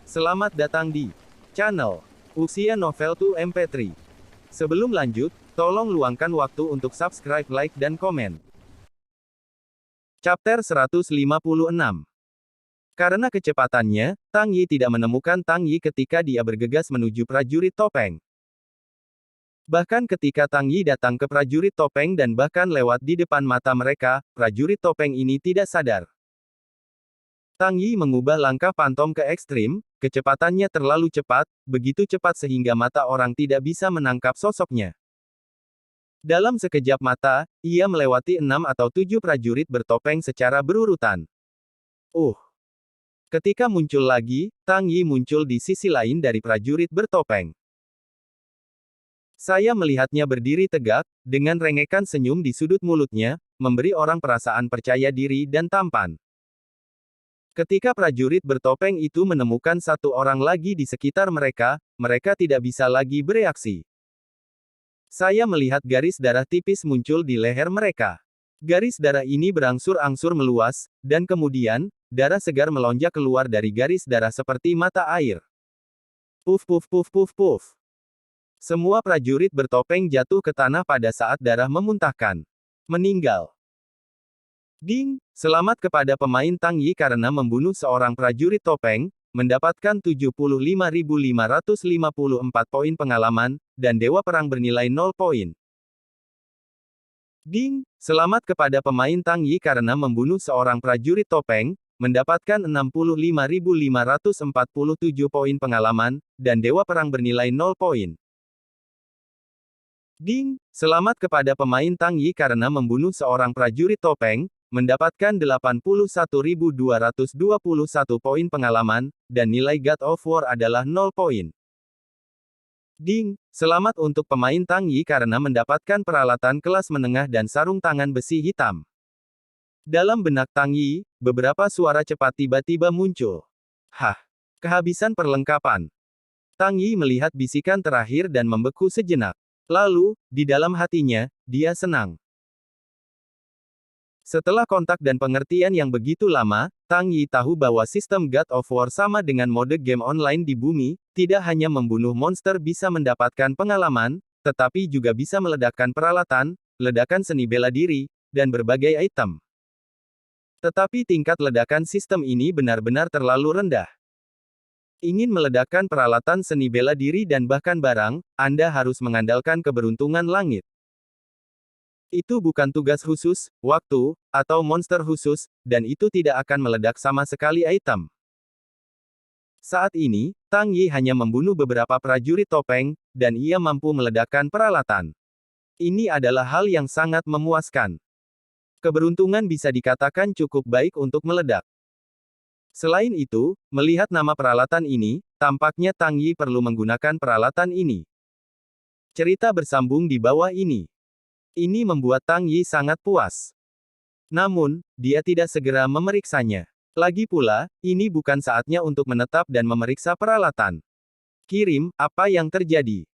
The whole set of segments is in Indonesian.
Selamat datang di channel Uxia Novel 2 MP3. Sebelum lanjut, tolong luangkan waktu untuk subscribe, like, dan komen. Chapter 156. Karena kecepatannya, Tang Yi tidak menemukan Tang Yi ketika dia bergegas menuju prajurit topeng. Bahkan ketika Tang Yi datang ke prajurit topeng dan bahkan lewat di depan mata mereka, prajurit topeng ini tidak sadar. Tang Yi mengubah langkah pantom ke ekstrim, kecepatannya terlalu cepat, begitu cepat sehingga mata orang tidak bisa menangkap sosoknya. Dalam sekejap mata, ia melewati 6 atau 7 prajurit bertopeng secara berurutan. Ketika muncul lagi, Tang Yi muncul di sisi lain dari prajurit bertopeng. Saya melihatnya berdiri tegak, dengan rengekan senyum di sudut mulutnya, memberi orang perasaan percaya diri dan tampan. Ketika prajurit bertopeng itu menemukan satu orang lagi di sekitar mereka, mereka tidak bisa lagi bereaksi. Saya melihat garis darah tipis muncul di leher mereka. Garis darah ini berangsur-angsur meluas, dan kemudian, darah segar melonjak keluar dari garis darah seperti mata air. Puf puf puf puf puf. Semua prajurit bertopeng jatuh ke tanah pada saat darah memuntahkan. Meninggal. Ding! Selamat kepada pemain Tang Yi karena membunuh seorang prajurit topeng, mendapatkan 75.554 poin pengalaman, dan Dewa Perang bernilai 0 poin. Ding! Selamat kepada pemain Tang Yi karena membunuh seorang prajurit topeng, mendapatkan 65.547 poin pengalaman, dan Dewa Perang bernilai 0 poin. Ding! Selamat kepada pemain Tang Yi karena membunuh seorang prajurit topeng, mendapatkan 81.221 poin pengalaman, dan nilai God of War adalah 0 poin. Ding! Selamat untuk pemain Tang Yi karena mendapatkan peralatan kelas menengah dan sarung tangan besi hitam. Dalam benak Tang Yi, beberapa suara cepat tiba-tiba muncul. Hah! Kehabisan perlengkapan. Tang Yi melihat bisikan terakhir dan membeku sejenak. Lalu, di dalam hatinya, dia senang. Setelah kontak dan pengertian yang begitu lama, Tang Yi tahu bahwa sistem God of War sama dengan mode game online di bumi, tidak hanya membunuh monster bisa mendapatkan pengalaman, tetapi juga bisa meledakkan peralatan, ledakan seni bela diri, dan berbagai item. Tetapi tingkat ledakan sistem ini benar-benar terlalu rendah. Ingin meledakkan peralatan seni bela diri dan bahkan barang, Anda harus mengandalkan keberuntungan langit. Itu bukan tugas khusus, waktu, atau monster khusus, dan itu tidak akan meledak sama sekali item. Saat ini, Tang Yi hanya membunuh beberapa prajurit topeng, dan ia mampu meledakkan peralatan. Ini adalah hal yang sangat memuaskan. Keberuntungan bisa dikatakan cukup baik untuk meledak. Selain itu, melihat nama peralatan ini, tampaknya Tang Yi perlu menggunakan peralatan ini. Cerita bersambung di bawah ini. Ini membuat Tang Yi sangat puas. Namun, dia tidak segera memeriksanya. Lagi pula, ini bukan saatnya untuk menetap dan memeriksa peralatan. Kirim, apa yang terjadi?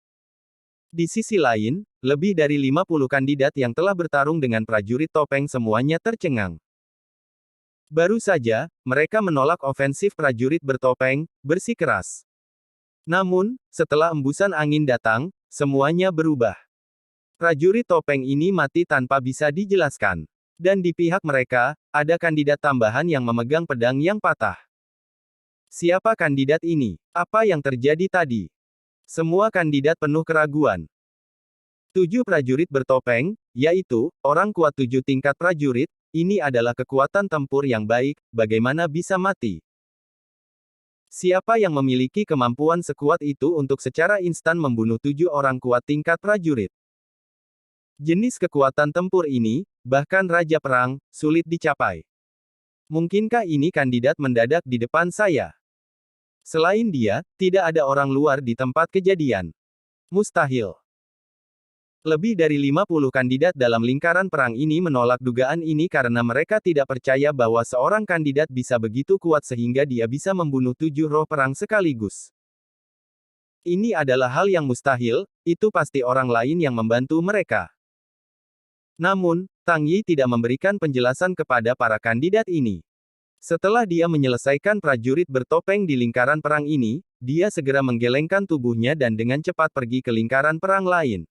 Di sisi lain, lebih dari 50 kandidat yang telah bertarung dengan prajurit topeng semuanya tercengang. Baru saja, mereka menolak ofensif prajurit bertopeng, bersikeras. Namun, setelah embusan angin datang, semuanya berubah. Prajurit topeng ini mati tanpa bisa dijelaskan. Dan di pihak mereka, ada kandidat tambahan yang memegang pedang yang patah. Siapa kandidat ini? Apa yang terjadi tadi? Semua kandidat penuh keraguan. 7 prajurit bertopeng, yaitu, orang kuat 7 tingkat prajurit, ini adalah kekuatan tempur yang baik, bagaimana bisa mati? Siapa yang memiliki kemampuan sekuat itu untuk secara instan membunuh 7 orang kuat tingkat prajurit? Jenis kekuatan tempur ini, bahkan Raja Perang, sulit dicapai. Mungkinkah ini kandidat mendadak di depan saya? Selain dia, tidak ada orang luar di tempat kejadian. Mustahil. Lebih dari 50 kandidat dalam lingkaran perang ini menolak dugaan ini karena mereka tidak percaya bahwa seorang kandidat bisa begitu kuat sehingga dia bisa membunuh 7 roh perang sekaligus. Ini adalah hal yang mustahil, itu pasti orang lain yang membantu mereka. Namun, Tang Yi tidak memberikan penjelasan kepada para kandidat ini. Setelah dia menyelesaikan prajurit bertopeng di lingkaran perang ini, dia segera menggelengkan tubuhnya dan dengan cepat pergi ke lingkaran perang lain.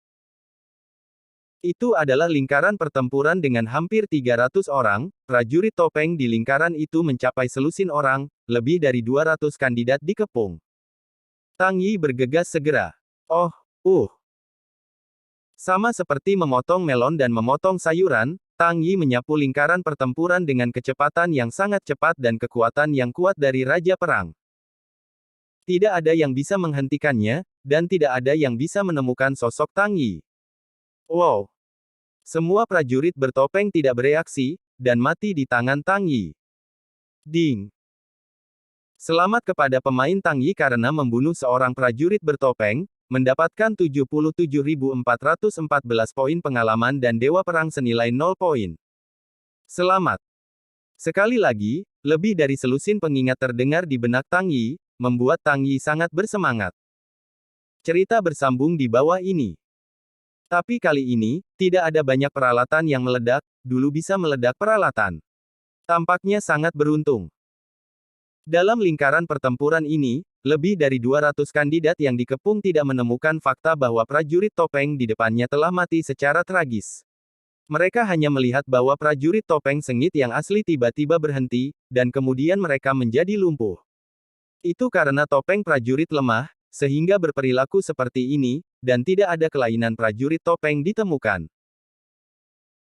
Itu adalah lingkaran pertempuran dengan hampir 300 orang, prajurit topeng di lingkaran itu mencapai selusin orang, lebih dari 200 kandidat dikepung. Tang Yi bergegas segera. Oh, Sama seperti memotong melon dan memotong sayuran, Tang Yi menyapu lingkaran pertempuran dengan kecepatan yang sangat cepat dan kekuatan yang kuat dari Raja Perang. Tidak ada yang bisa menghentikannya, dan tidak ada yang bisa menemukan sosok Tang Yi. Wow! Semua prajurit bertopeng tidak bereaksi, dan mati di tangan Tang Yi. Ding! Selamat kepada pemain Tang Yi karena membunuh seorang prajurit bertopeng, mendapatkan 77.414 poin pengalaman dan Dewa Perang senilai 0 poin. Selamat! Sekali lagi, lebih dari selusin pengingat terdengar di benak Tang Yi, membuat Tang Yi sangat bersemangat. Cerita bersambung di bawah ini. Tapi kali ini, tidak ada banyak peralatan yang meledak, dulu bisa meledak peralatan. Tampaknya sangat beruntung. Dalam lingkaran pertempuran ini, lebih dari 200 kandidat yang dikepung tidak menemukan fakta bahwa prajurit topeng di depannya telah mati secara tragis. Mereka hanya melihat bahwa prajurit topeng sengit yang asli tiba-tiba berhenti, dan kemudian mereka menjadi lumpuh. Itu karena topeng prajurit lemah, sehingga berperilaku seperti ini, dan tidak ada kelainan prajurit topeng ditemukan.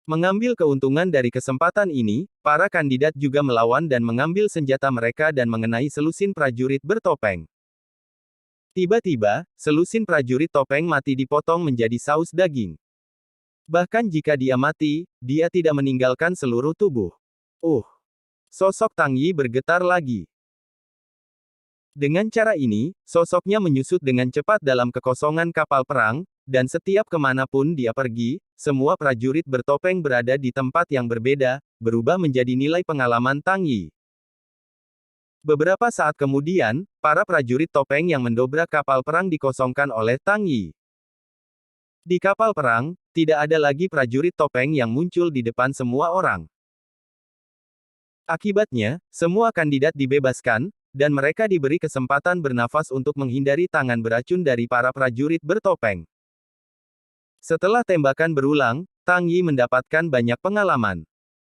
Mengambil keuntungan dari kesempatan ini, para kandidat juga melawan dan mengambil senjata mereka dan mengenai selusin prajurit bertopeng. Tiba-tiba, selusin prajurit topeng mati dipotong menjadi saus daging. Bahkan jika dia mati, dia tidak meninggalkan seluruh tubuh. Sosok Tang Yi bergetar lagi. Dengan cara ini, sosoknya menyusut dengan cepat dalam kekosongan kapal perang, dan setiap kemanapun dia pergi, semua prajurit bertopeng berada di tempat yang berbeda, berubah menjadi nilai pengalaman Tang Yi. Beberapa saat kemudian, para prajurit topeng yang mendobrak kapal perang dikosongkan oleh Tang Yi. Di kapal perang, tidak ada lagi prajurit topeng yang muncul di depan semua orang. Akibatnya, semua kandidat dibebaskan, dan mereka diberi kesempatan bernafas untuk menghindari tangan beracun dari para prajurit bertopeng. Setelah tembakan berulang, Tang Yi mendapatkan banyak pengalaman.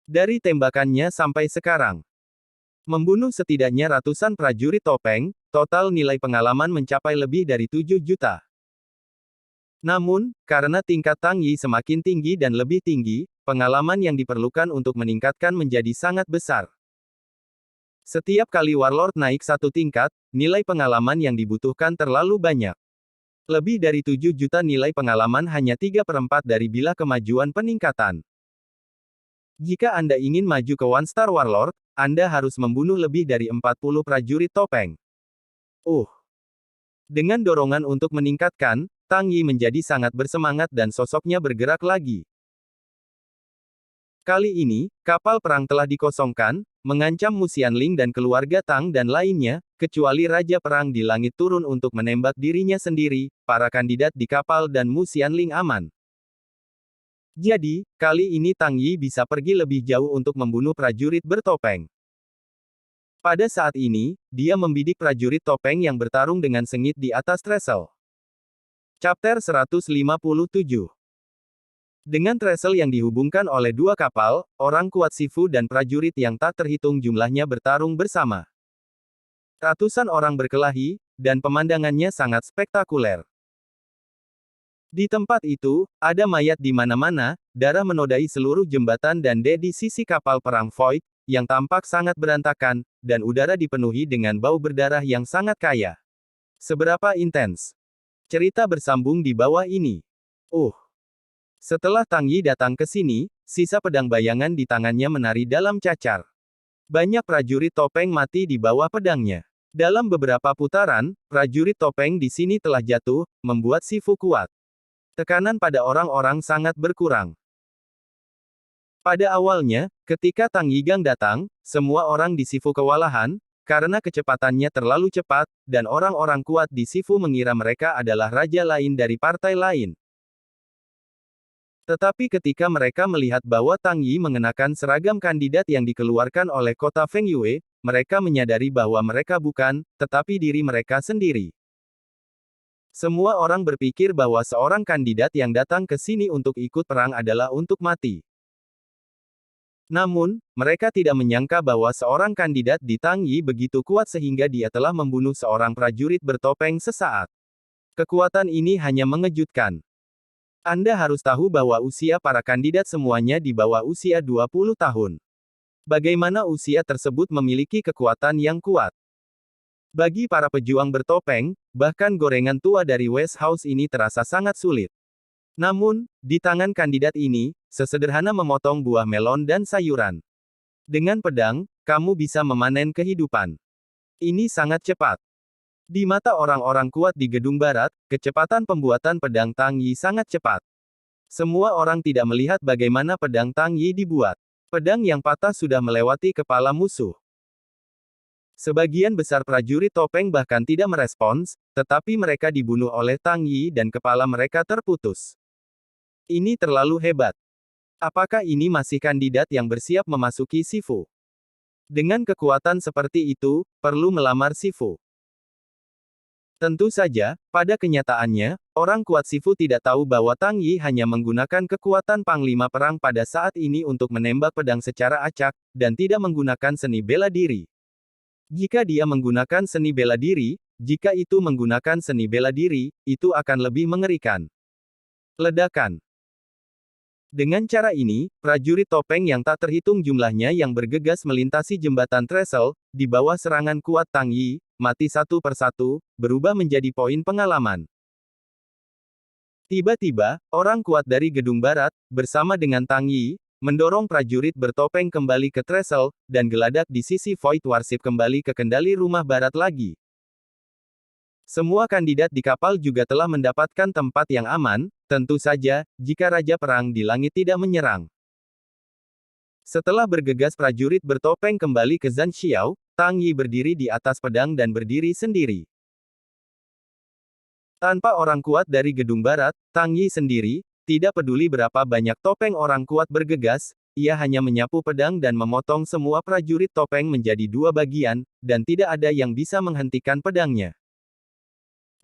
Dari tembakannya sampai sekarang, membunuh setidaknya ratusan prajurit topeng, total nilai pengalaman mencapai lebih dari 7 juta. Namun, karena tingkat Tang Yi semakin tinggi dan lebih tinggi, pengalaman yang diperlukan untuk meningkatkan menjadi sangat besar. Setiap kali Warlord naik satu tingkat, nilai pengalaman yang dibutuhkan terlalu banyak. Lebih dari 7 juta nilai pengalaman hanya 3/4 dari bilah kemajuan peningkatan. Jika Anda ingin maju ke One Star Warlord, Anda harus membunuh lebih dari 40 prajurit topeng. Dengan dorongan untuk meningkatkan, Tang Yi menjadi sangat bersemangat dan sosoknya bergerak lagi. Kali ini, kapal perang telah dikosongkan, mengancam Mu Xianling dan keluarga Tang dan lainnya, kecuali Raja Perang di Langit turun untuk menembak dirinya sendiri, para kandidat di kapal dan Mu Xianling aman. Jadi, kali ini Tang Yi bisa pergi lebih jauh untuk membunuh prajurit bertopeng. Pada saat ini, dia membidik prajurit topeng yang bertarung dengan sengit di atas trestle. Chapter 157. Dengan trestle yang dihubungkan oleh dua kapal, orang kuat Sifu dan prajurit yang tak terhitung jumlahnya bertarung bersama. Ratusan orang berkelahi, dan pemandangannya sangat spektakuler. Di tempat itu, ada mayat di mana-mana, darah menodai seluruh jembatan dan di sisi kapal perang Void, yang tampak sangat berantakan, dan udara dipenuhi dengan bau berdarah yang sangat kaya. Seberapa intens? Cerita bersambung di bawah ini. Setelah Tang Yi datang ke sini, sisa pedang bayangan di tangannya menari dalam cacar. Banyak prajurit topeng mati di bawah pedangnya. Dalam beberapa putaran, prajurit topeng di sini telah jatuh, membuat Sifu kuat. Tekanan pada orang-orang sangat berkurang. Pada awalnya, ketika Tang Yigang datang, semua orang di Sifu kewalahan, karena kecepatannya terlalu cepat, dan orang-orang kuat di Sifu mengira mereka adalah raja lain dari partai lain. Tetapi ketika mereka melihat bahwa Tang Yi mengenakan seragam kandidat yang dikeluarkan oleh kota Feng Yue, mereka menyadari bahwa mereka bukan, tetapi diri mereka sendiri. Semua orang berpikir bahwa seorang kandidat yang datang ke sini untuk ikut perang adalah untuk mati. Namun, mereka tidak menyangka bahwa seorang kandidat di Tang Yi begitu kuat sehingga dia telah membunuh seorang prajurit bertopeng sesaat. Kekuatan ini hanya mengejutkan. Anda harus tahu bahwa usia para kandidat semuanya di bawah usia 20 tahun. Bagaimana usia tersebut memiliki kekuatan yang kuat? Bagi para pejuang bertopeng, bahkan gorengan tua dari West House ini terasa sangat sulit. Namun, di tangan kandidat ini, sesederhana memotong buah melon dan sayuran. Dengan pedang, kamu bisa memanen kehidupan. Ini sangat cepat. Di mata orang-orang kuat di Gedung Barat, kecepatan pembuatan pedang Tang Yi sangat cepat. Semua orang tidak melihat bagaimana pedang Tang Yi dibuat. Pedang yang patah sudah melewati kepala musuh. Sebagian besar prajurit topeng bahkan tidak merespons, tetapi mereka dibunuh oleh Tang Yi dan kepala mereka terputus. Ini terlalu hebat. Apakah ini masih kandidat yang bersiap memasuki Sifu? Dengan kekuatan seperti itu, perlu melamar Sifu. Tentu saja, pada kenyataannya, orang kuat Sifu tidak tahu bahwa Tang Yi hanya menggunakan kekuatan panglima perang pada saat ini untuk menembak pedang secara acak, dan tidak menggunakan seni bela diri. Jika dia menggunakan seni bela diri, itu akan lebih mengerikan. Ledakan. Dengan cara ini, prajurit topeng yang tak terhitung jumlahnya yang bergegas melintasi jembatan Trestle, di bawah serangan kuat Tang Yi, mati satu persatu, berubah menjadi poin pengalaman. Tiba-tiba, orang kuat dari Gedung Barat, bersama dengan Tang Yi, mendorong prajurit bertopeng kembali ke Trestle, dan geladak di sisi Void Warship kembali ke kendali rumah Barat lagi. Semua kandidat di kapal juga telah mendapatkan tempat yang aman, tentu saja, jika Raja Perang di Langit tidak menyerang. Setelah bergegas prajurit bertopeng kembali ke Zanxiao, Tang Yi berdiri di atas pedang dan berdiri sendiri. Tanpa orang kuat dari Gedung Barat, Tang Yi sendiri, tidak peduli berapa banyak topeng orang kuat bergegas, ia hanya menyapu pedang dan memotong semua prajurit topeng menjadi dua bagian, dan tidak ada yang bisa menghentikan pedangnya.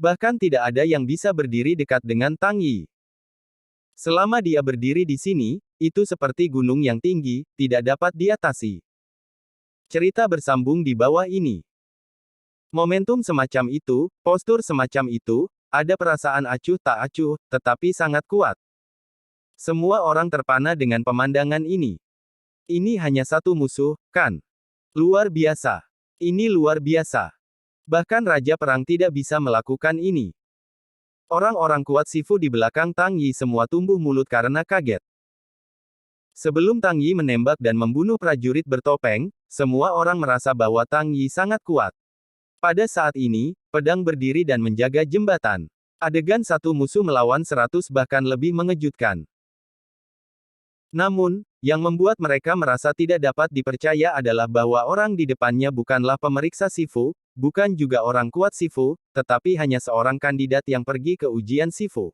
Bahkan tidak ada yang bisa berdiri dekat dengan Tang Yi. Selama dia berdiri di sini, itu seperti gunung yang tinggi, tidak dapat diatasi. Cerita bersambung di bawah ini. Momentum semacam itu, postur semacam itu, ada perasaan acuh tak acuh, tetapi sangat kuat. Semua orang terpana dengan pemandangan ini. Ini hanya satu musuh, kan? Luar biasa. Ini luar biasa. Bahkan Raja Perang tidak bisa melakukan ini. Orang-orang kuat Sifu di belakang Tang Yi semua tumbuh mulut karena kaget. Sebelum Tang Yi menembak dan membunuh prajurit bertopeng, semua orang merasa bahwa Tang Yi sangat kuat. Pada saat ini, pedang berdiri dan menjaga jembatan. Adegan satu musuh melawan 100 bahkan lebih mengejutkan. Namun, yang membuat mereka merasa tidak dapat dipercaya adalah bahwa orang di depannya bukanlah pemeriksa Sifu, bukan juga orang kuat Sifu, tetapi hanya seorang kandidat yang pergi ke ujian Sifu.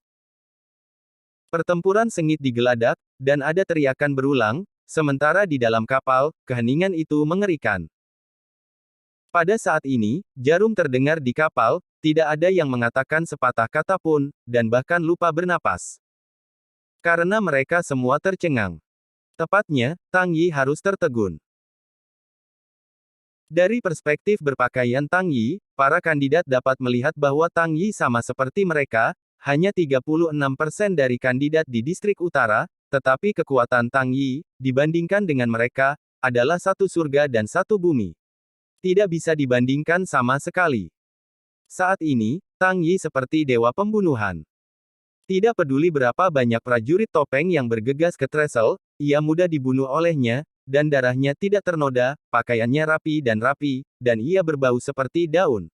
Pertempuran sengit digeladak, dan ada teriakan berulang, sementara di dalam kapal, keheningan itu mengerikan. Pada saat ini, jarum terdengar di kapal, tidak ada yang mengatakan sepatah kata pun, dan bahkan lupa bernapas. Karena mereka semua tercengang. Tepatnya, Tang Yi harus tertegun. Dari perspektif berpakaian Tang Yi, para kandidat dapat melihat bahwa Tang Yi sama seperti mereka, hanya 36% dari kandidat di distrik utara, tetapi kekuatan Tang Yi, dibandingkan dengan mereka, adalah satu surga dan satu bumi. Tidak bisa dibandingkan sama sekali. Saat ini, Tang Yi seperti dewa pembunuhan. Tidak peduli berapa banyak prajurit topeng yang bergegas ke Trestle, ia mudah dibunuh olehnya, dan darahnya tidak ternoda, pakaiannya rapi, dan ia berbau seperti daun.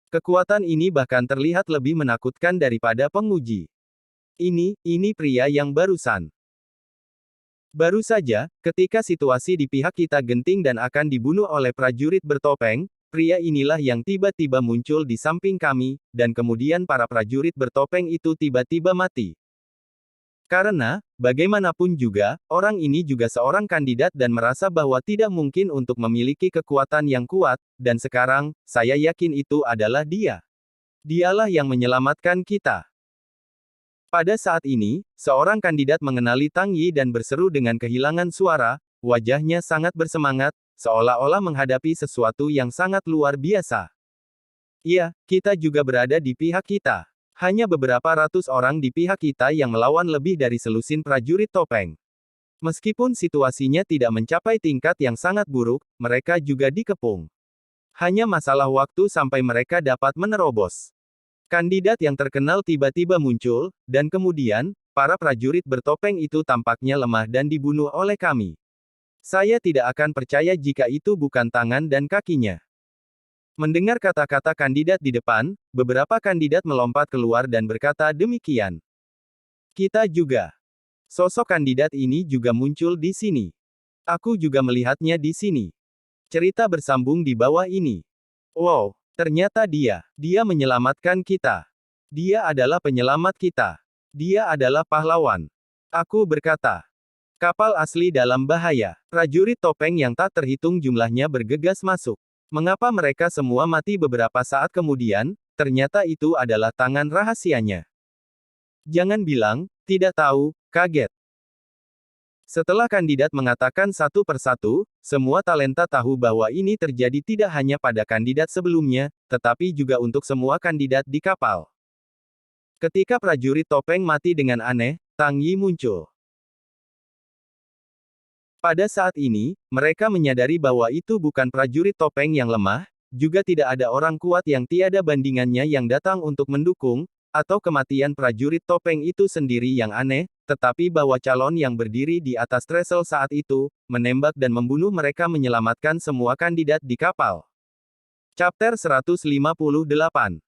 Kekuatan ini bahkan terlihat lebih menakutkan daripada penguji. Ini pria yang barusan. Baru saja, ketika situasi di pihak kita genting dan akan dibunuh oleh prajurit bertopeng, pria inilah yang tiba-tiba muncul di samping kami, dan kemudian para prajurit bertopeng itu tiba-tiba mati. Karena, bagaimanapun juga, orang ini juga seorang kandidat dan merasa bahwa tidak mungkin untuk memiliki kekuatan yang kuat, dan sekarang, saya yakin itu adalah dia. Dialah yang menyelamatkan kita. Pada saat ini, seorang kandidat mengenali Tang Yi dan berseru dengan kehilangan suara, wajahnya sangat bersemangat, seolah-olah menghadapi sesuatu yang sangat luar biasa. Iya, kita juga berada di pihak kita. Hanya beberapa ratus orang di pihak kita yang melawan lebih dari selusin prajurit topeng. Meskipun situasinya tidak mencapai tingkat yang sangat buruk, mereka juga dikepung. Hanya masalah waktu sampai mereka dapat menerobos. Kandidat yang terkenal tiba-tiba muncul, dan kemudian, para prajurit bertopeng itu tampaknya lemah dan dibunuh oleh kami. Saya tidak akan percaya jika itu bukan tangan dan kakinya. Mendengar kata-kata kandidat di depan, beberapa kandidat melompat keluar dan berkata demikian. Kita juga. Sosok kandidat ini juga muncul di sini. Aku juga melihatnya di sini. Cerita bersambung di bawah ini. Wow, ternyata dia menyelamatkan kita. Dia adalah penyelamat kita. Dia adalah pahlawan. Aku berkata. Kapal asli dalam bahaya. Prajurit topeng yang tak terhitung jumlahnya bergegas masuk. Mengapa mereka semua mati beberapa saat kemudian? Ternyata itu adalah tangan rahasianya. Jangan bilang, tidak tahu, kaget. Setelah kandidat mengatakan satu persatu, semua talenta tahu bahwa ini terjadi tidak hanya pada kandidat sebelumnya, tetapi juga untuk semua kandidat di kapal. Ketika prajurit topeng mati dengan aneh, Tang Yi muncul. Pada saat ini, mereka menyadari bahwa itu bukan prajurit topeng yang lemah, juga tidak ada orang kuat yang tiada bandingannya yang datang untuk mendukung, atau kematian prajurit topeng itu sendiri yang aneh, tetapi bahwa calon yang berdiri di atas trestle saat itu, menembak dan membunuh mereka menyelamatkan semua kandidat di kapal. Chapter 158.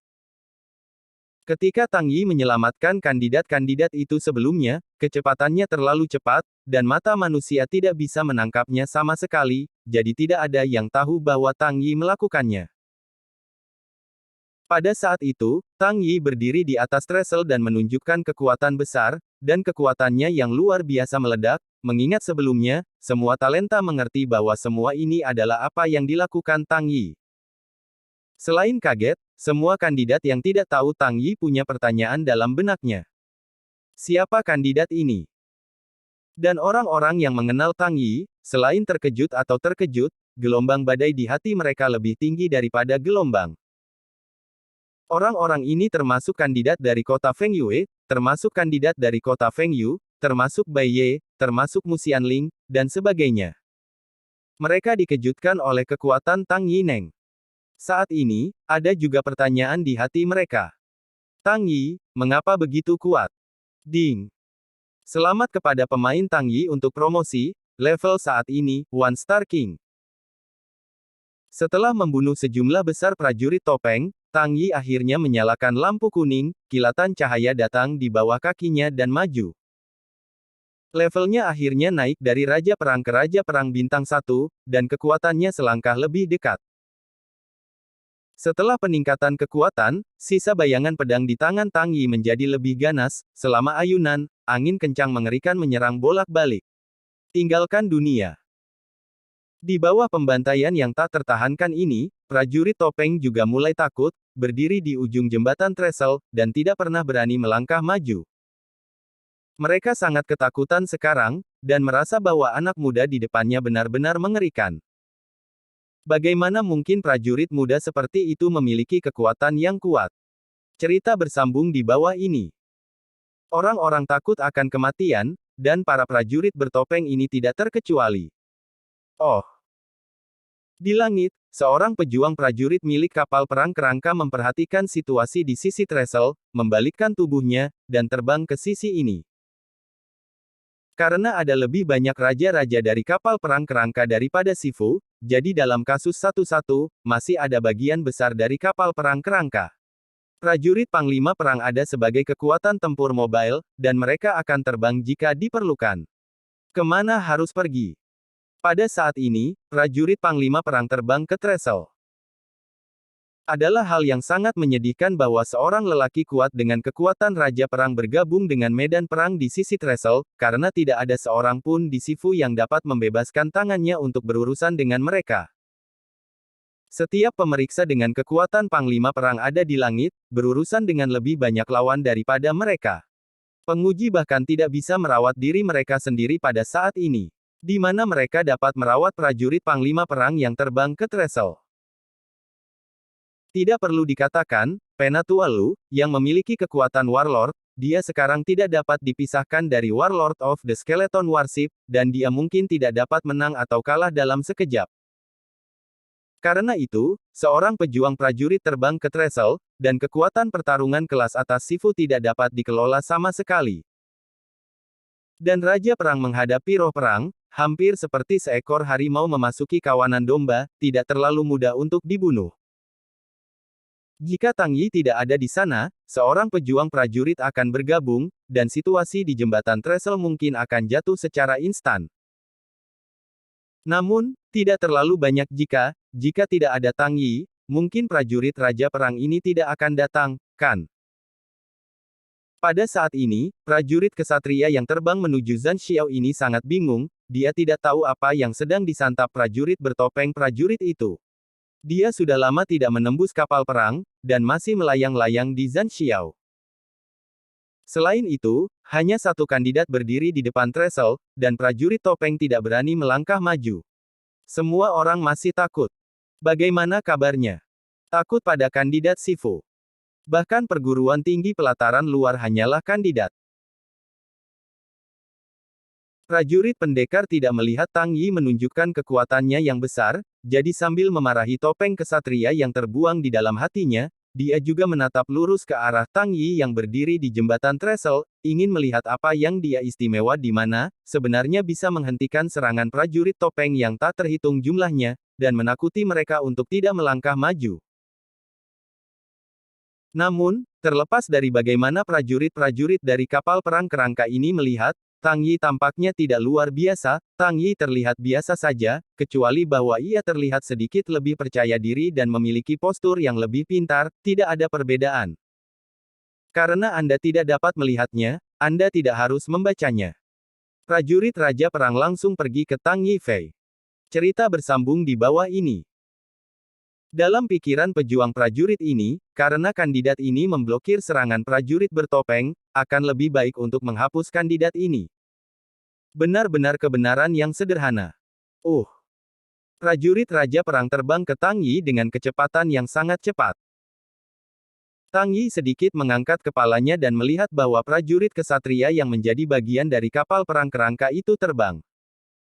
Ketika Tang Yi menyelamatkan kandidat-kandidat itu sebelumnya, kecepatannya terlalu cepat, dan mata manusia tidak bisa menangkapnya sama sekali, jadi tidak ada yang tahu bahwa Tang Yi melakukannya. Pada saat itu, Tang Yi berdiri di atas trestle dan menunjukkan kekuatan besar, dan kekuatannya yang luar biasa meledak, mengingat sebelumnya, semua talenta mengerti bahwa semua ini adalah apa yang dilakukan Tang Yi. Selain kaget, semua kandidat yang tidak tahu Tang Yi punya pertanyaan dalam benaknya. Siapa kandidat ini? Dan orang-orang yang mengenal Tang Yi, selain terkejut atau terkejut, gelombang badai di hati mereka lebih tinggi daripada gelombang. Orang-orang ini termasuk kandidat dari kota Feng Yue, termasuk kandidat dari kota Feng Yu, termasuk Bai Ye, termasuk Mu Xianling, dan sebagainya. Mereka dikejutkan oleh kekuatan Tang Yi Neng. Saat ini, ada juga pertanyaan di hati mereka. Tang Yi, mengapa begitu kuat? Ding. Selamat kepada pemain Tang Yi untuk promosi, level saat ini, One Star King. Setelah membunuh sejumlah besar prajurit topeng, Tang Yi akhirnya menyalakan lampu kuning, kilatan cahaya datang di bawah kakinya dan maju. Levelnya akhirnya naik dari Raja Perang ke Raja Perang Bintang 1, dan kekuatannya selangkah lebih dekat. Setelah peningkatan kekuatan, sisa bayangan pedang di tangan Tang Yi menjadi lebih ganas, selama ayunan, angin kencang mengerikan menyerang bolak-balik. Tinggalkan dunia. Di bawah pembantaian yang tak tertahankan ini, prajurit topeng juga mulai takut, berdiri di ujung jembatan trestle, dan tidak pernah berani melangkah maju. Mereka sangat ketakutan sekarang, dan merasa bahwa anak muda di depannya benar-benar mengerikan. Bagaimana mungkin prajurit muda seperti itu memiliki kekuatan yang kuat? Cerita bersambung di bawah ini. Orang-orang takut akan kematian, dan para prajurit bertopeng ini tidak terkecuali. Oh. Di langit, seorang pejuang prajurit milik kapal perang kerangka memperhatikan situasi di sisi trestle, membalikkan tubuhnya, dan terbang ke sisi ini. Karena ada lebih banyak raja-raja dari kapal perang kerangka daripada Sifu, jadi dalam kasus 1-1, masih ada bagian besar dari kapal perang kerangka. Prajurit Panglima Perang ada sebagai kekuatan tempur mobile, dan mereka akan terbang jika diperlukan. Kemana harus pergi? Pada saat ini, prajurit Panglima Perang terbang ke trestle. Adalah hal yang sangat menyedihkan bahwa seorang lelaki kuat dengan kekuatan Raja Perang bergabung dengan medan perang di sisi Trestle, karena tidak ada seorang pun di Sifu yang dapat membebaskan tangannya untuk berurusan dengan mereka. Setiap pemeriksa dengan kekuatan Panglima Perang ada di langit, berurusan dengan lebih banyak lawan daripada mereka. Penguji bahkan tidak bisa merawat diri mereka sendiri pada saat ini. Di mana mereka dapat merawat prajurit Panglima Perang yang terbang ke Trestle. Tidak perlu dikatakan, Penatua Lu, yang memiliki kekuatan Warlord, dia sekarang tidak dapat dipisahkan dari Warlord of the Skeleton Warship, dan dia mungkin tidak dapat menang atau kalah dalam sekejap. Karena itu, seorang pejuang prajurit terbang ke Trestle, dan kekuatan pertarungan kelas atas Sifu tidak dapat dikelola sama sekali. Dan Raja Perang menghadapi roh perang, hampir seperti seekor harimau memasuki kawanan domba, tidak terlalu mudah untuk dibunuh. Jika Tang Yi tidak ada di sana, seorang pejuang prajurit akan bergabung, dan situasi di jembatan Trestle mungkin akan jatuh secara instan. Namun, tidak terlalu banyak jika tidak ada Tang Yi, mungkin prajurit Raja Perang ini tidak akan datang, kan? Pada saat ini, prajurit kesatria yang terbang menuju Zhan Xiao ini sangat bingung, dia tidak tahu apa yang sedang disantap prajurit bertopeng prajurit itu. Dia sudah lama tidak menembus kapal perang, dan masih melayang-layang di Zhan Xiao. Selain itu, hanya satu kandidat berdiri di depan Trestle, dan prajurit topeng tidak berani melangkah maju. Semua orang masih takut. Bagaimana kabarnya? Takut pada kandidat Sifu. Bahkan perguruan tinggi pelataran luar hanyalah kandidat. Prajurit pendekar tidak melihat Tang Yi menunjukkan kekuatannya yang besar, jadi sambil memarahi topeng kesatria yang terbuang di dalam hatinya, dia juga menatap lurus ke arah Tang Yi yang berdiri di jembatan Trestle, ingin melihat apa yang dia istimewa di mana, sebenarnya bisa menghentikan serangan prajurit topeng yang tak terhitung jumlahnya, dan menakuti mereka untuk tidak melangkah maju. Namun, terlepas dari bagaimana prajurit-prajurit dari kapal perang kerangka ini melihat, Tang Yi tampaknya tidak luar biasa, Tang Yi terlihat biasa saja, kecuali bahwa ia terlihat sedikit lebih percaya diri dan memiliki postur yang lebih pintar, tidak ada perbedaan. Karena Anda tidak dapat melihatnya, Anda tidak harus membacanya. Prajurit Raja Perang langsung pergi ke Tang Yi Fei. Cerita bersambung di bawah ini. Dalam pikiran pejuang prajurit ini, karena kandidat ini memblokir serangan prajurit bertopeng, akan lebih baik untuk menghapus kandidat ini. Benar-benar kebenaran yang sederhana. Prajurit Raja Perang terbang ke Tang Yi dengan kecepatan yang sangat cepat. Tang Yi sedikit mengangkat kepalanya dan melihat bahwa prajurit kesatria yang menjadi bagian dari kapal perang kerangka itu terbang.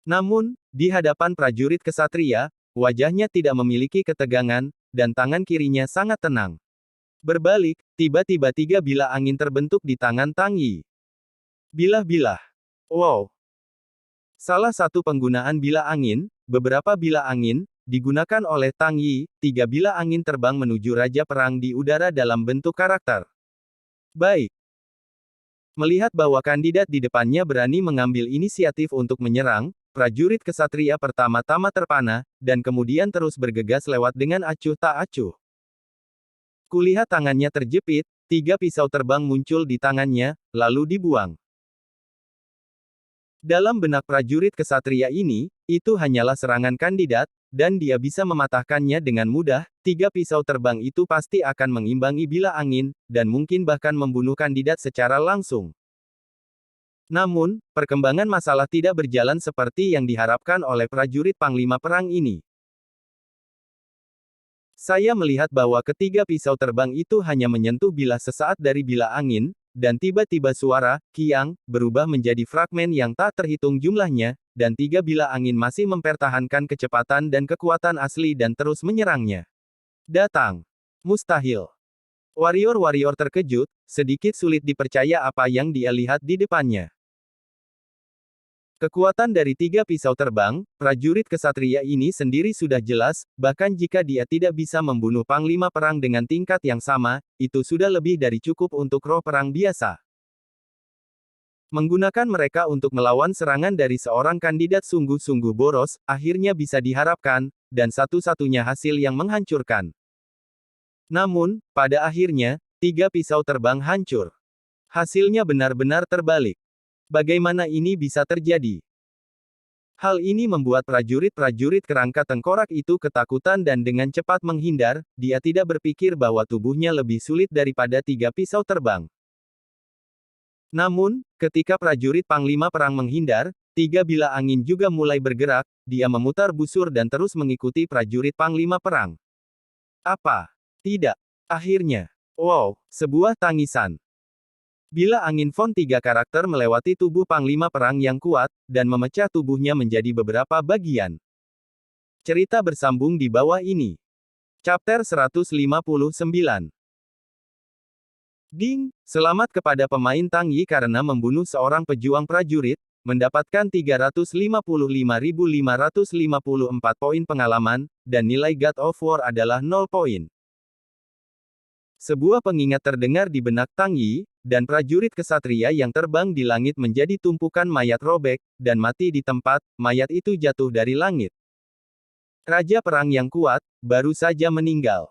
Namun, di hadapan prajurit kesatria, wajahnya tidak memiliki ketegangan, dan tangan kirinya sangat tenang. Berbalik, tiba-tiba 3 bilah angin terbentuk di tangan Tang Yi. Bilah-bilah. Wow. Salah satu penggunaan bilah angin, beberapa bilah angin, digunakan oleh Tang Yi, 3 bilah angin terbang menuju Raja Perang di udara dalam bentuk karakter. Baik. Melihat bahwa kandidat di depannya berani mengambil inisiatif untuk menyerang, prajurit kesatria pertama-tama terpana, dan kemudian terus bergegas lewat dengan acuh tak acuh. Kulihat tangannya terjepit, 3 pisau terbang muncul di tangannya, lalu dibuang. Dalam benak prajurit kesatria ini, itu hanyalah serangan kandidat, dan dia bisa mematahkannya dengan mudah, 3 pisau terbang itu pasti akan mengimbangi bilah angin, dan mungkin bahkan membunuh kandidat secara langsung. Namun, perkembangan masalah tidak berjalan seperti yang diharapkan oleh prajurit Panglima Perang ini. Saya melihat bahwa ketiga pisau terbang itu hanya menyentuh bilah sesaat dari bilah angin, dan tiba-tiba suara, kiang, berubah menjadi fragmen yang tak terhitung jumlahnya, dan 3 bilah angin masih mempertahankan kecepatan dan kekuatan asli dan terus menyerangnya. Datang. Mustahil. Warrior-warrior terkejut, sedikit sulit dipercaya apa yang dia lihat di depannya. Kekuatan dari 3 pisau terbang, prajurit kesatria ini sendiri sudah jelas, bahkan jika dia tidak bisa membunuh Panglima Perang dengan tingkat yang sama, itu sudah lebih dari cukup untuk roh perang biasa. Menggunakan mereka untuk melawan serangan dari seorang kandidat sungguh-sungguh boros, akhirnya bisa diharapkan, dan satu-satunya hasil yang menghancurkan. Namun, pada akhirnya, 3 pisau terbang hancur. Hasilnya benar-benar terbalik. Bagaimana ini bisa terjadi? Hal ini membuat prajurit-prajurit kerangka tengkorak itu ketakutan dan dengan cepat menghindar, dia tidak berpikir bahwa tubuhnya lebih sulit daripada 3 pisau terbang. Namun, ketika prajurit Panglima Perang menghindar, 3 bilah angin juga mulai bergerak, dia memutar busur dan terus mengikuti prajurit Panglima Perang. Apa? Tidak. Akhirnya. Wow, sebuah tangisan. Bila angin font 3 karakter melewati tubuh Panglima Perang yang kuat, dan memecah tubuhnya menjadi beberapa bagian. Cerita bersambung di bawah ini. Chapter 159. Ding! Selamat kepada pemain Tang Yi karena membunuh seorang pejuang prajurit, mendapatkan 355.554 poin pengalaman, dan nilai God of War adalah 0 poin. Sebuah pengingat terdengar di benak Tang Yi, dan prajurit kesatria yang terbang di langit menjadi tumpukan mayat robek, dan mati di tempat, mayat itu jatuh dari langit. Raja perang yang kuat, baru saja meninggal.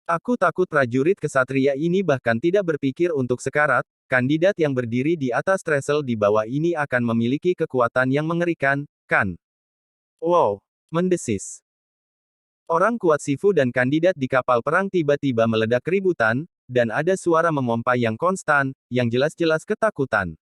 Aku takut prajurit kesatria ini bahkan tidak berpikir untuk sekarat, kandidat yang berdiri di atas trestle di bawah ini akan memiliki kekuatan yang mengerikan, kan? Wow! Mendesis. Orang kuat Sifu dan kandidat di kapal perang tiba-tiba meledak keributan, dan ada suara memompa yang konstan, yang jelas-jelas ketakutan.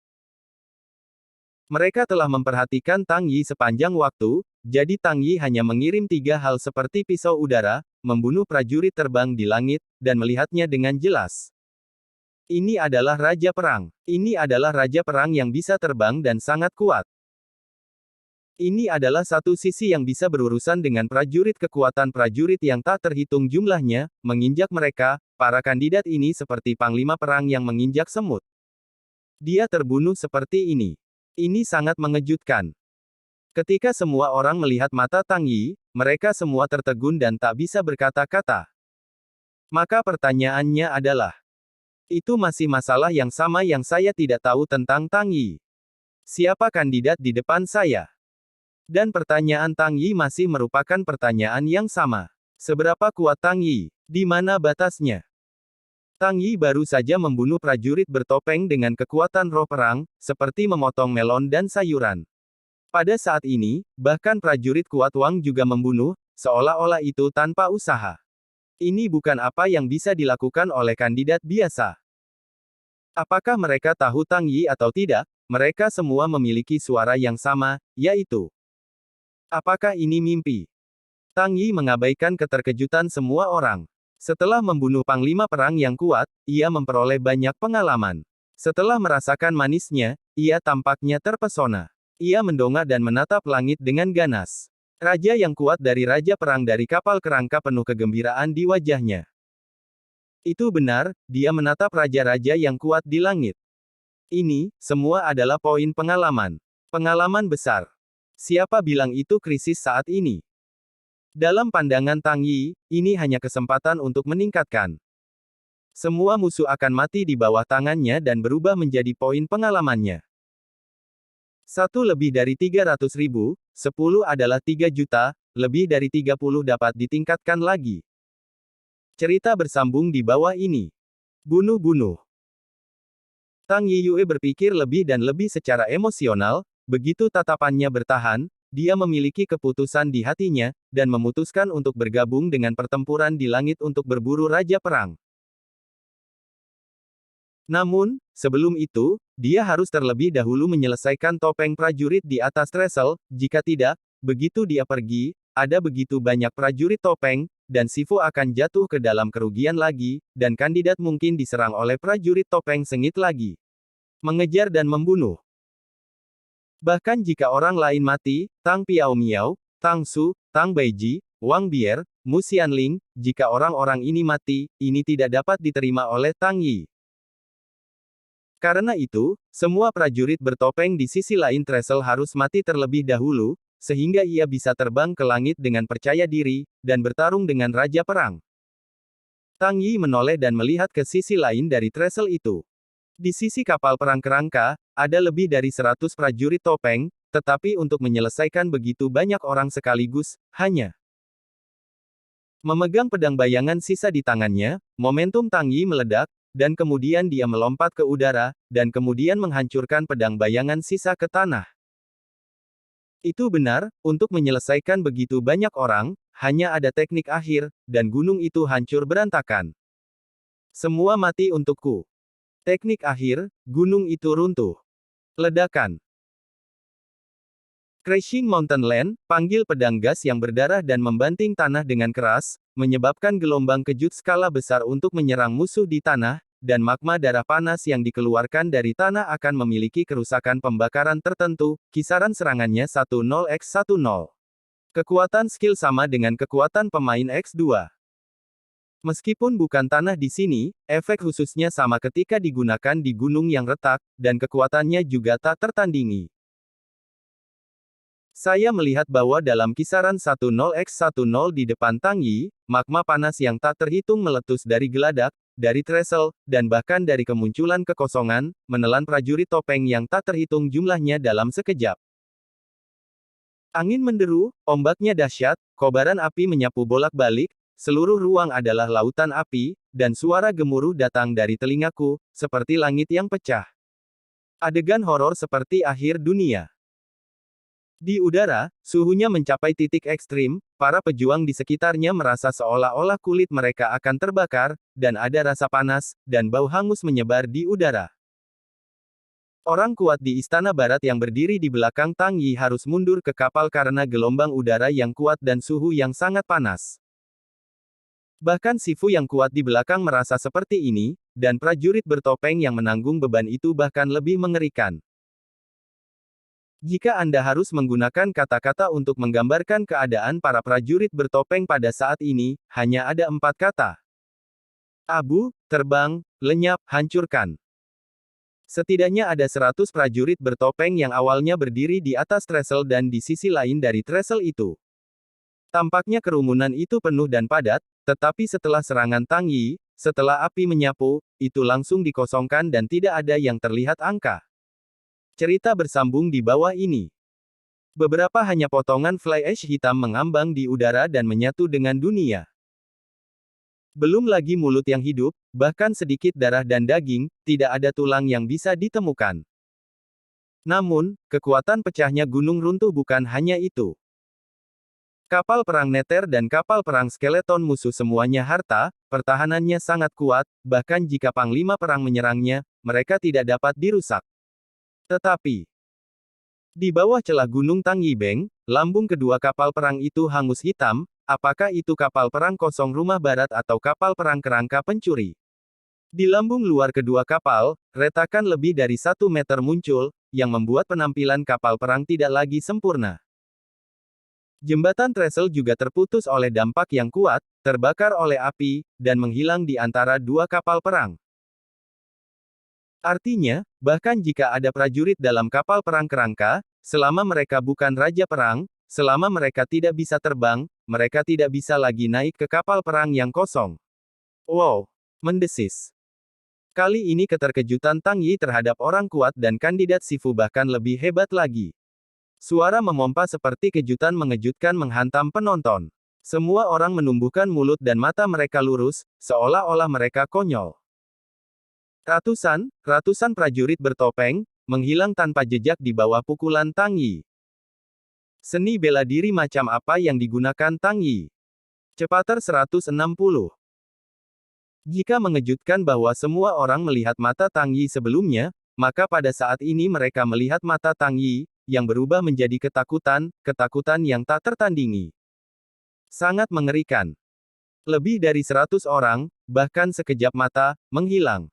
Mereka telah memperhatikan Tang Yi sepanjang waktu, jadi Tang Yi hanya mengirim 3 hal seperti pisau udara, membunuh prajurit terbang di langit, dan melihatnya dengan jelas. Ini adalah Raja Perang. Ini adalah Raja Perang yang bisa terbang dan sangat kuat. Ini adalah satu sisi yang bisa berurusan dengan prajurit kekuatan prajurit yang tak terhitung jumlahnya, menginjak mereka, para kandidat ini seperti Panglima Perang yang menginjak semut. Dia terbunuh seperti ini. Ini sangat mengejutkan. Ketika semua orang melihat mata Tang Yi, mereka semua tertegun dan tak bisa berkata-kata. Maka pertanyaannya adalah, itu masih masalah yang sama yang saya tidak tahu tentang Tang Yi. Siapa kandidat di depan saya? Dan pertanyaan Tang Yi masih merupakan pertanyaan yang sama. Seberapa kuat Tang Yi? Di mana batasnya? Tang Yi baru saja membunuh prajurit bertopeng dengan kekuatan roh perang, seperti memotong melon dan sayuran. Pada saat ini, bahkan prajurit kuat Wang juga membunuh, seolah-olah itu tanpa usaha. Ini bukan apa yang bisa dilakukan oleh kandidat biasa. Apakah mereka tahu Tang Yi atau tidak? Mereka semua memiliki suara yang sama, yaitu, apakah ini mimpi? Tang Yi mengabaikan keterkejutan semua orang. Setelah membunuh Panglima Perang yang kuat, ia memperoleh banyak pengalaman. Setelah merasakan manisnya, ia tampaknya terpesona. Ia mendongak dan menatap langit dengan ganas. Raja yang kuat dari Raja Perang dari kapal kerangka penuh kegembiraan di wajahnya. Itu benar, dia menatap raja-raja yang kuat di langit. Ini, semua adalah poin pengalaman. Pengalaman besar. Siapa bilang itu krisis saat ini? Dalam pandangan Tang Yi, ini hanya kesempatan untuk meningkatkan. Semua musuh akan mati di bawah tangannya dan berubah menjadi poin pengalamannya. 1 lebih dari 300.000, 10 adalah 3 juta, lebih dari 30 dapat ditingkatkan lagi. Cerita bersambung di bawah ini. Bunuh-bunuh. Tang Yiyue berpikir lebih dan lebih secara emosional, begitu tatapannya bertahan, dia memiliki keputusan di hatinya, dan memutuskan untuk bergabung dengan pertempuran di langit untuk berburu Raja Perang. Namun, sebelum itu, dia harus terlebih dahulu menyelesaikan topeng prajurit di atas trestle, jika tidak, begitu dia pergi, ada begitu banyak prajurit topeng, dan Sifu akan jatuh ke dalam kerugian lagi, dan kandidat mungkin diserang oleh prajurit topeng sengit lagi. Mengejar dan membunuh. Bahkan jika orang lain mati, Tang Piao Miao, Tang Su, Tang Baiji, Wang Bier, Mu Xianling, jika orang-orang ini mati, ini tidak dapat diterima oleh Tang Yi. Karena itu, semua prajurit bertopeng di sisi lain trestle harus mati terlebih dahulu, sehingga ia bisa terbang ke langit dengan percaya diri, dan bertarung dengan Raja Perang. Tang Yi menoleh dan melihat ke sisi lain dari trestle itu. Di sisi kapal perang kerangka, ada lebih dari 100 prajurit topeng, tetapi untuk menyelesaikan begitu banyak orang sekaligus, hanya Memegang pedang bayangan sisa di tangannya, momentum Tang Yi meledak, dan kemudian dia melompat ke udara, dan kemudian menghancurkan pedang bayangan sisa ke tanah. Itu benar, untuk menyelesaikan begitu banyak orang, hanya ada teknik akhir, dan gunung itu hancur berantakan. Semua mati untukku. Teknik akhir, gunung itu runtuh. Ledakan. Crashing Mountain Land, panggil pedang gas yang berdarah dan membanting tanah dengan keras, menyebabkan gelombang kejut skala besar untuk menyerang musuh di tanah, dan magma darah panas yang dikeluarkan dari tanah akan memiliki kerusakan pembakaran tertentu, kisaran serangannya 10x10. Kekuatan skill sama dengan kekuatan pemain X2. Meskipun bukan tanah di sini, efek khususnya sama ketika digunakan di gunung yang retak, dan kekuatannya juga tak tertandingi. Saya melihat bahwa dalam kisaran 10x10 di depan Tang Yi, magma panas yang tak terhitung meletus dari geladak, dari trestle, dan bahkan dari kemunculan kekosongan, menelan prajurit topeng yang tak terhitung jumlahnya dalam sekejap. Angin menderu, ombaknya dahsyat, kobaran api menyapu bolak-balik, seluruh ruang adalah lautan api, dan suara gemuruh datang dari telingaku, seperti langit yang pecah. Adegan horor seperti akhir dunia. Di udara, suhunya mencapai titik ekstrim, para pejuang di sekitarnya merasa seolah-olah kulit mereka akan terbakar, dan ada rasa panas, dan bau hangus menyebar di udara. Orang kuat di Istana Barat yang berdiri di belakang Tang Yi harus mundur ke kapal karena gelombang udara yang kuat dan suhu yang sangat panas. Bahkan Sifu yang kuat di belakang merasa seperti ini, dan prajurit bertopeng yang menanggung beban itu bahkan lebih mengerikan. Jika Anda harus menggunakan kata-kata untuk menggambarkan keadaan para prajurit bertopeng pada saat ini, hanya ada 4 kata. Abu, terbang, lenyap, hancurkan. Setidaknya ada 100 prajurit bertopeng yang awalnya berdiri di atas trestle dan di sisi lain dari trestle itu. Tampaknya kerumunan itu penuh dan padat, tetapi setelah serangan Tang Yi, setelah api menyapu, itu langsung dikosongkan dan tidak ada yang terlihat angka. Cerita bersambung di bawah ini. Beberapa hanya potongan fly ash hitam mengambang di udara dan menyatu dengan dunia. Belum lagi mulut yang hidup, bahkan sedikit darah dan daging, tidak ada tulang yang bisa ditemukan. Namun, kekuatan pecahnya gunung runtuh bukan hanya itu. Kapal perang Nether dan kapal perang skeleton musuh semuanya harta, pertahanannya sangat kuat, bahkan jika panglima perang menyerangnya, mereka tidak dapat dirusak. Tetapi, di bawah celah gunung Tang Yibeng, lambung kedua kapal perang itu hangus hitam, apakah itu kapal perang kosong rumah barat atau kapal perang kerangka pencuri? Di lambung luar kedua kapal, retakan lebih dari 1 meter muncul, yang membuat penampilan kapal perang tidak lagi sempurna. Jembatan trestle juga terputus oleh dampak yang kuat, terbakar oleh api, dan menghilang di antara dua kapal perang. Artinya, bahkan jika ada prajurit dalam kapal perang kerangka, selama mereka bukan raja perang, selama mereka tidak bisa terbang, mereka tidak bisa lagi naik ke kapal perang yang kosong. Wow! Mendesis. Kali ini keterkejutan Tang Yi terhadap orang kuat dan kandidat Sifu bahkan lebih hebat lagi. Suara memompa seperti kejutan mengejutkan menghantam penonton. Semua orang menumbuhkan mulut dan mata mereka lurus, seolah-olah mereka konyol. Ratusan prajurit bertopeng, menghilang tanpa jejak di bawah pukulan Tang Yi. Seni bela diri macam apa yang digunakan Tang Yi? Chapter 160. Jika mengejutkan bahwa semua orang melihat mata Tang Yi sebelumnya, maka pada saat ini mereka melihat mata Tang Yi, yang berubah menjadi ketakutan, ketakutan yang tak tertandingi. Sangat mengerikan. Lebih dari 100 orang, bahkan sekejap mata, menghilang.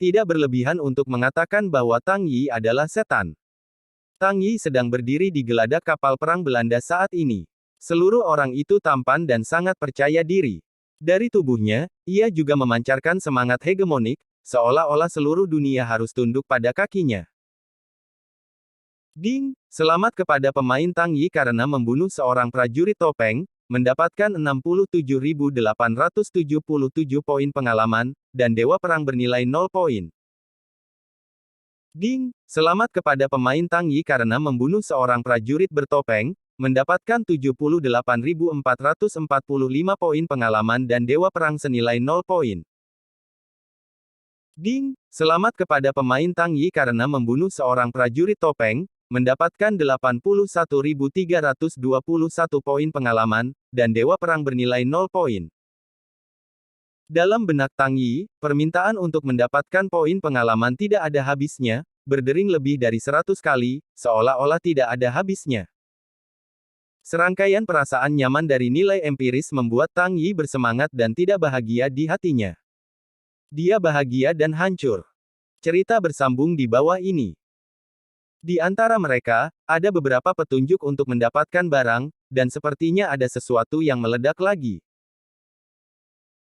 Tidak berlebihan untuk mengatakan bahwa Tang Yi adalah setan. Tang Yi sedang berdiri di geladak kapal perang Belanda saat ini. Seluruh orang itu tampan dan sangat percaya diri. Dari tubuhnya, ia juga memancarkan semangat hegemonik, seolah-olah seluruh dunia harus tunduk pada kakinya. Ding! Selamat kepada pemain Tang Yi karena membunuh seorang prajurit topeng, mendapatkan 67.877 poin pengalaman, dan Dewa Perang bernilai 0 poin. Ding! Selamat kepada pemain Tang Yi karena membunuh seorang prajurit bertopeng, mendapatkan 78.445 poin pengalaman dan Dewa Perang senilai 0 poin. Ding! Selamat kepada pemain Tang Yi karena membunuh seorang prajurit topeng, mendapatkan 81.321 poin pengalaman, dan Dewa Perang bernilai 0 poin. Dalam benak Tang Yi, permintaan untuk mendapatkan poin pengalaman tidak ada habisnya, berdering lebih dari 100 kali, seolah-olah tidak ada habisnya. Serangkaian perasaan nyaman dari nilai empiris membuat Tang Yi bersemangat dan tidak bahagia di hatinya. Dia bahagia dan hancur. Cerita bersambung di bawah ini. Di antara mereka, ada beberapa petunjuk untuk mendapatkan barang, dan sepertinya ada sesuatu yang meledak lagi.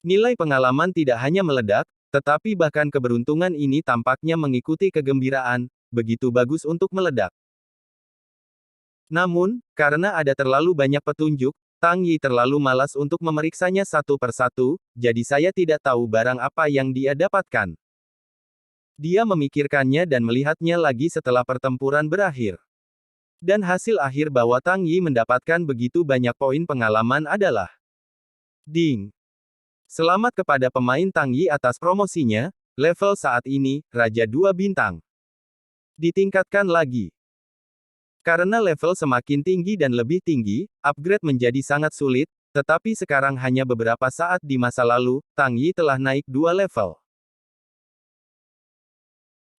Nilai pengalaman tidak hanya meledak, tetapi bahkan keberuntungan ini tampaknya mengikuti kegembiraan, begitu bagus untuk meledak. Namun, karena ada terlalu banyak petunjuk, Tang Yi terlalu malas untuk memeriksanya satu persatu, jadi saya tidak tahu barang apa yang dia dapatkan. Dia memikirkannya dan melihatnya lagi setelah pertempuran berakhir. Dan hasil akhir bahwa Tang Yi mendapatkan begitu banyak poin pengalaman adalah Ding! Selamat kepada pemain Tang Yi atas promosinya, level saat ini, Raja 2 Bintang. Ditingkatkan lagi. Karena level semakin tinggi dan lebih tinggi, upgrade menjadi sangat sulit, tetapi sekarang hanya beberapa saat di masa lalu, Tang Yi telah naik 2 level.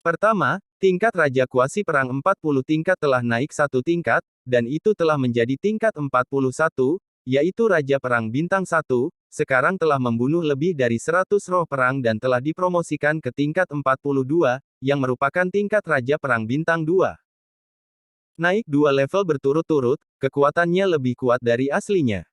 Pertama, tingkat Raja Kuasi Perang 40 tingkat telah naik 1 tingkat, dan itu telah menjadi tingkat 41, yaitu Raja Perang Bintang 1, sekarang telah membunuh lebih dari 100 roh perang dan telah dipromosikan ke tingkat 42, yang merupakan tingkat Raja Perang Bintang 2. Naik 2 level berturut-turut, kekuatannya lebih kuat dari aslinya.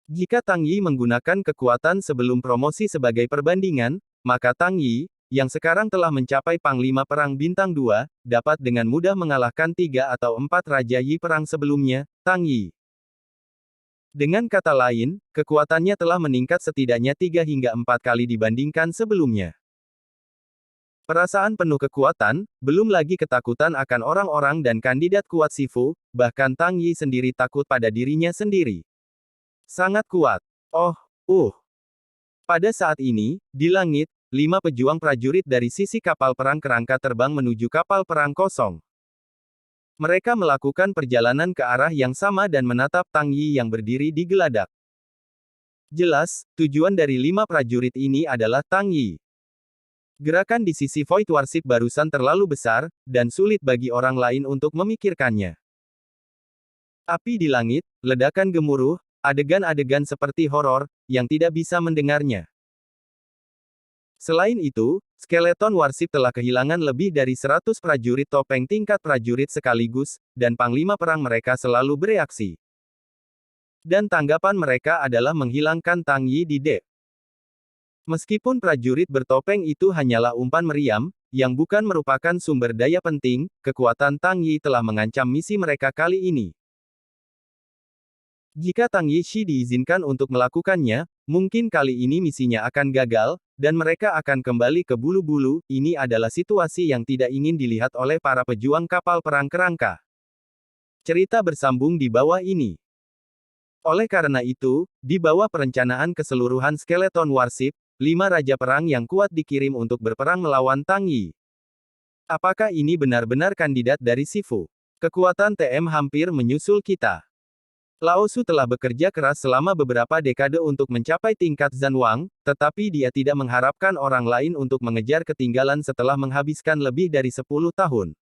Jika Tang Yi menggunakan kekuatan sebelum promosi sebagai perbandingan, maka Tang Yi, yang sekarang telah mencapai Panglima Perang Bintang 2, dapat dengan mudah mengalahkan 3 atau 4 Raja Yi Perang sebelumnya, Tang Yi. Dengan kata lain, kekuatannya telah meningkat setidaknya 3 hingga 4 kali dibandingkan sebelumnya. Perasaan penuh kekuatan, belum lagi ketakutan akan orang-orang dan kandidat kuat Sifu, bahkan Tang Yi sendiri takut pada dirinya sendiri. Sangat kuat. Pada saat ini, di langit, 5 pejuang prajurit dari sisi kapal perang kerangka terbang menuju kapal perang kosong. Mereka melakukan perjalanan ke arah yang sama dan menatap Tang Yi yang berdiri di geladak. Jelas, tujuan dari 5 prajurit ini adalah Tang Yi. Gerakan di sisi Void Warship barusan terlalu besar, dan sulit bagi orang lain untuk memikirkannya. Api di langit, ledakan gemuruh, adegan-adegan seperti horor, yang tidak bisa mendengarnya. Selain itu, Skeleton Warship telah kehilangan lebih dari 100 prajurit topeng tingkat prajurit sekaligus, dan panglima perang mereka selalu bereaksi. Dan tanggapan mereka adalah menghilangkan Tang Yi di deck. Meskipun prajurit bertopeng itu hanyalah umpan meriam, yang bukan merupakan sumber daya penting, kekuatan Tang Yi telah mengancam misi mereka kali ini. Jika Tang Yi Shi diizinkan untuk melakukannya, mungkin kali ini misinya akan gagal, dan mereka akan kembali ke bulu-bulu. Ini adalah situasi yang tidak ingin dilihat oleh para pejuang kapal perang kerangka. Cerita bersambung di bawah ini. Oleh karena itu, di bawah perencanaan keseluruhan Skeleton Warship, 5 Raja Perang yang kuat dikirim untuk berperang melawan Tang Yi. Apakah ini benar-benar kandidat dari Sifu? Kekuatan TM hampir menyusul kita. Lao Su telah bekerja keras selama beberapa dekade untuk mencapai tingkat Zanwang, tetapi dia tidak mengharapkan orang lain untuk mengejar ketinggalan setelah menghabiskan lebih dari 10 tahun.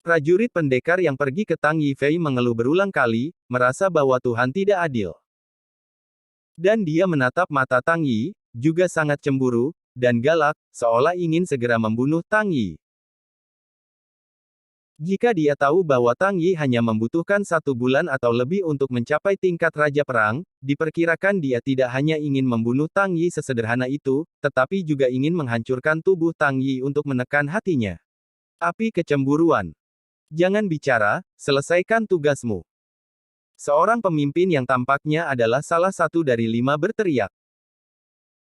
Prajurit pendekar yang pergi ke Tang Yi Fei mengeluh berulang kali, merasa bahwa Tuhan tidak adil. Dan dia menatap mata Tang Yi, juga sangat cemburu, dan galak, seolah ingin segera membunuh Tang Yi. Jika dia tahu bahwa Tang Yi hanya membutuhkan 1 bulan atau lebih untuk mencapai tingkat Raja Perang, diperkirakan dia tidak hanya ingin membunuh Tang Yi sesederhana itu, tetapi juga ingin menghancurkan tubuh Tang Yi untuk menekan hatinya. Api kecemburuan. Jangan bicara, selesaikan tugasmu. Seorang pemimpin yang tampaknya adalah salah satu dari 5 berteriak.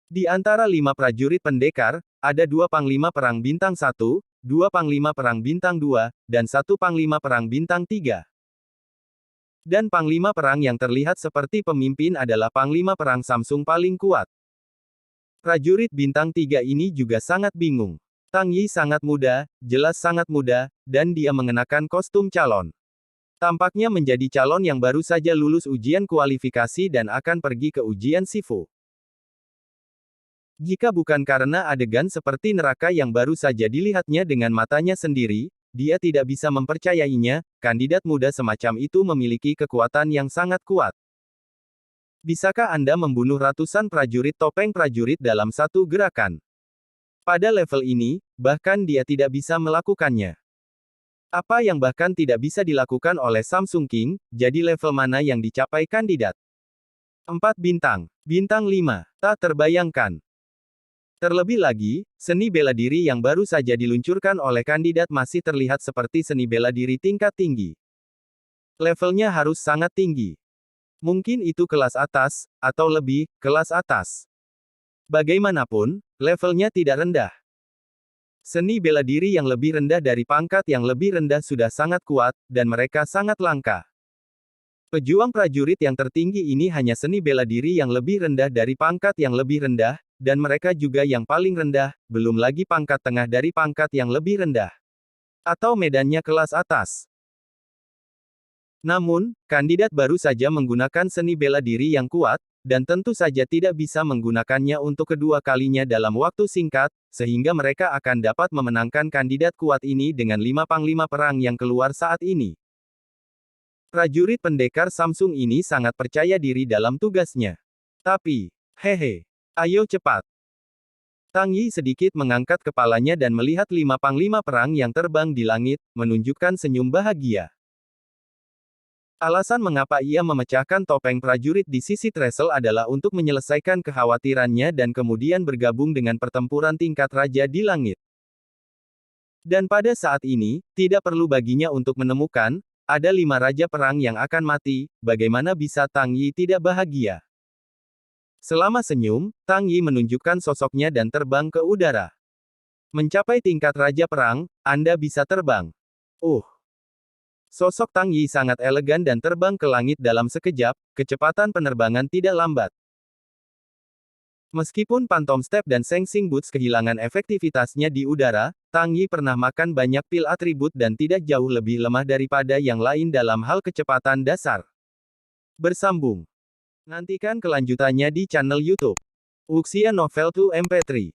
Di antara 5 prajurit pendekar, ada 2 panglima perang bintang 1, 2 panglima perang bintang 2, dan 1 panglima perang bintang 3. Dan panglima perang yang terlihat seperti pemimpin adalah panglima perang Samsung paling kuat. Prajurit bintang 3 ini juga sangat bingung. Tang Yi sangat muda, jelas sangat muda, dan dia mengenakan kostum calon. Tampaknya menjadi calon yang baru saja lulus ujian kualifikasi dan akan pergi ke ujian Sifu. Jika bukan karena adegan seperti neraka yang baru saja dilihatnya dengan matanya sendiri, dia tidak bisa mempercayainya, kandidat muda semacam itu memiliki kekuatan yang sangat kuat. Bisakah Anda membunuh ratusan prajurit topeng prajurit dalam satu gerakan? Pada level ini, bahkan dia tidak bisa melakukannya. Apa yang bahkan tidak bisa dilakukan oleh Samsung King, jadi level mana yang dicapai kandidat? 4 bintang. Bintang 5. Tak terbayangkan. Terlebih lagi, seni bela diri yang baru saja diluncurkan oleh kandidat masih terlihat seperti seni bela diri tingkat tinggi. Levelnya harus sangat tinggi. Mungkin itu kelas atas, atau lebih, kelas atas. Bagaimanapun, levelnya tidak rendah. Seni bela diri yang lebih rendah dari pangkat yang lebih rendah sudah sangat kuat, dan mereka sangat langka. Pejuang prajurit yang tertinggi ini hanya seni bela diri yang lebih rendah dari pangkat yang lebih rendah, dan mereka juga yang paling rendah, belum lagi pangkat tengah dari pangkat yang lebih rendah. Atau medannya kelas atas. Namun, kandidat baru saja menggunakan seni bela diri yang kuat, dan tentu saja tidak bisa menggunakannya untuk kedua kalinya dalam waktu singkat, sehingga mereka akan dapat memenangkan kandidat kuat ini dengan 5 panglima perang yang keluar saat ini. Prajurit pendekar Samsung ini sangat percaya diri dalam tugasnya. Tapi, hehe, ayo cepat. Tang Yi sedikit mengangkat kepalanya dan melihat 5 panglima perang yang terbang di langit, menunjukkan senyum bahagia. Alasan mengapa ia memecahkan topeng prajurit di sisi Trestle adalah untuk menyelesaikan kekhawatirannya dan kemudian bergabung dengan pertempuran tingkat raja di langit. Dan pada saat ini, tidak perlu baginya untuk menemukan, ada 5 raja perang yang akan mati, bagaimana bisa Tang Yi tidak bahagia? Selama senyum, Tang Yi menunjukkan sosoknya dan terbang ke udara. Mencapai tingkat raja perang, Anda bisa terbang. Sosok Tang Yi sangat elegan dan terbang ke langit dalam sekejap, kecepatan penerbangan tidak lambat. Meskipun Phantom Step dan Sensing Boots kehilangan efektivitasnya di udara, Tang Yi pernah makan banyak pil atribut dan tidak jauh lebih lemah daripada yang lain dalam hal kecepatan dasar. Bersambung. Nantikan kelanjutannya di channel YouTube Wuxia Novel 2 MP3.